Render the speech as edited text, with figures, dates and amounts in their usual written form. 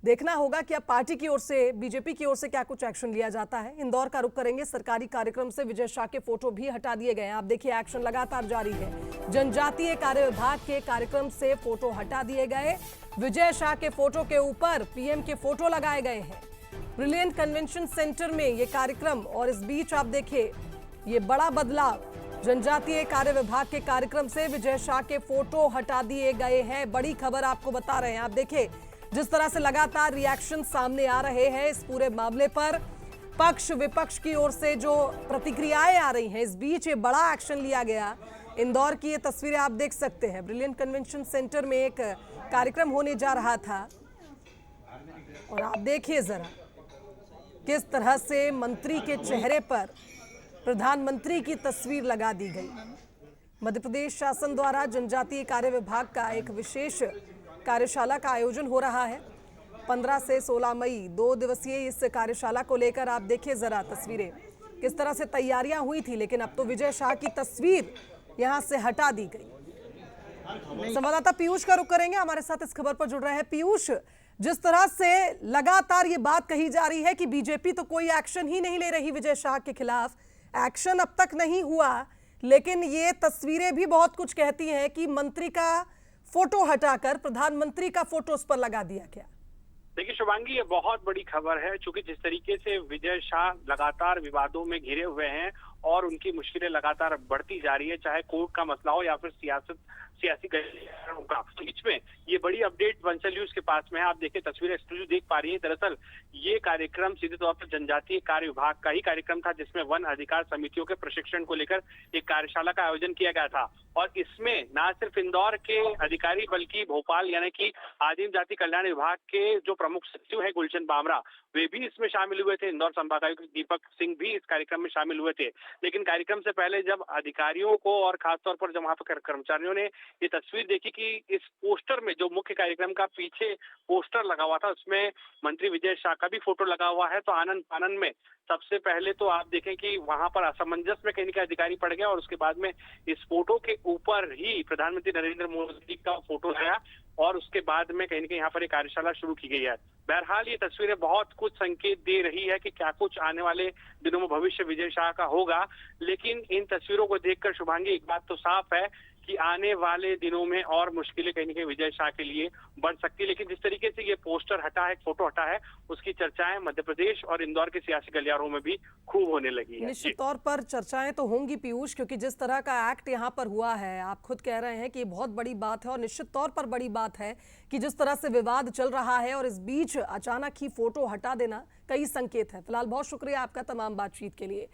देखना होगा कि अब पार्टी की ओर से, बीजेपी की ओर से क्या कुछ एक्शन लिया जाता है। इंदौर का रुख करेंगे। सरकारी कार्यक्रम से विजय शाह के फोटो भी हटा दिए गए हैं। आप देखिए, एक्शन लगातार जारी है। जनजातीय कार्य विभाग के कार्यक्रम से फोटो हटा दिए गए। विजय शाह के फोटो के ऊपर पीएम के फोटो लगाए गए हैं। ब्रिलियंट कन्वेंशन सेंटर में ये कार्यक्रम, और इस बीच आप देखिए ये बड़ा बदलाव। जनजातीय कार्य विभाग के कार्यक्रम से विजय शाह के फोटो हटा दिए गए हैं। बड़ी खबर आपको बता रहे हैं। आप देखिए जिस तरह से लगातार रिएक्शन सामने आ रहे हैं इस पूरे मामले पर, पक्ष विपक्ष की ओर से जो प्रतिक्रियाएं आ रही हैं, इस बीच ये बड़ा एक्शन लिया गया। इंदौर की ये तस्वीरें आप देख सकते हैं। ब्रिलियंट कन्वेंशन सेंटर में एक कार्यक्रम होने जा रहा था और आप देखिए जरा किस तरह से मंत्री के चेहरे पर प्रधानमंत्री की तस्वीर लगा दी गई। मध्य प्रदेश शासन द्वारा जनजातीय कार्य विभाग का एक विशेष कार्यशाला का आयोजन हो रहा है। 15 से 16 मई 2 दिवसीय इस कार्यशाला को लेकर आप देखिए जरा तस्वीरें, किस तरह से तैयारियां हुई थी, लेकिन अब तो विजय शाह की तस्वीर यहां से हटा दी गई। संवाददाता पीयूष का रुख करेंगे, हमारे साथ इस खबर पर जुड़ रहे हैं। पीयूष, जिस तरह से लगातार ये बात कही जा रही है कि बीजेपी तो कोई एक्शन ही नहीं ले रही विजय शाह के खिलाफ, एक्शन अब तक नहीं हुआ, लेकिन ये तस्वीरें भी बहुत कुछ कहती हैं कि मंत्री का फोटो हटाकर प्रधानमंत्री का फोटो उस पर लगा दिया गया। देखिए शुभांगी, ये बहुत बड़ी खबर है, क्योंकि जिस तरीके से विजय शाह लगातार विवादों में घिरे हुए हैं और उनकी मुश्किलें लगातार बढ़ती जा रही है, चाहे कोर्ट का मसला हो या फिर सियासी गतिविधियों का। तो बीच में ये बड़ी अपडेट बंसल न्यूज के पास में है। आप देखिए तस्वीरें एक्सक्लूसिव देख पा रही हैं। दरअसल ये कार्यक्रम सीधे तौर पर जनजातीय कार्य विभाग का ही कार्यक्रम था, जिसमें वन अधिकार समितियों के प्रशिक्षण को लेकर एक कार्यशाला का आयोजन किया गया था। और इसमें न सिर्फ इंदौर के अधिकारी बल्कि भोपाल यानी कि आदिम जाति कल्याण विभाग के जो प्रमुख सचिव है गुलशन बामरा, वे भी इसमें शामिल हुए थे। इंदौर संभागायुक्त दीपक सिंह भी इस कार्यक्रम में शामिल हुए थे। लेकिन कार्यक्रम से पहले जब अधिकारियों को और खासतौर पर जब वहां पर कर्मचारियों ने ये तस्वीर देखी कि इस पोस्टर में, जो मुख्य कार्यक्रम का पीछे पोस्टर लगा हुआ था, उसमें मंत्री विजय शाह का भी फोटो लगा हुआ है, तो आनंद आनंद में सबसे पहले तो आप देखें कि वहां पर असमंजस में कहीं ना अधिकारी पड़ गया और उसके बाद में इस फोटो के ऊपर ही प्रधानमंत्री नरेंद्र मोदी का फोटो आया और उसके बाद में कहीं ना कहीं यहाँ पर एक कार्यशाला शुरू की गई है। बहरहाल ये तस्वीरें बहुत कुछ संकेत दे रही है कि क्या कुछ आने वाले दिनों में भविष्य विजय शाह का होगा। लेकिन इन तस्वीरों को देखकर शुभांगी, एक बात तो साफ है कि आने वाले दिनों में और मुश्किलें कहीं ना कहीं विजय शाह के लिए बढ़ सकती है। लेकिन जिस तरीके से ये पोस्टर हटा है, फोटो हटा है, उसकी चर्चाएं मध्य प्रदेश और इंदौर के सियासी गलियारों में भी खूब होने लगी है। निश्चित तौर पर चर्चाएं तो होंगी पीयूष, क्योंकि जिस तरह का एक्ट यहाँ पर हुआ है, आप खुद कह रहे हैं कि ये बहुत बड़ी बात है और निश्चित तौर पर बड़ी बात है कि जिस तरह से विवाद चल रहा है और इस बीच अचानक ही फोटो हटा देना कई संकेत है। फिलहाल बहुत शुक्रिया आपका तमाम बातचीत के लिए।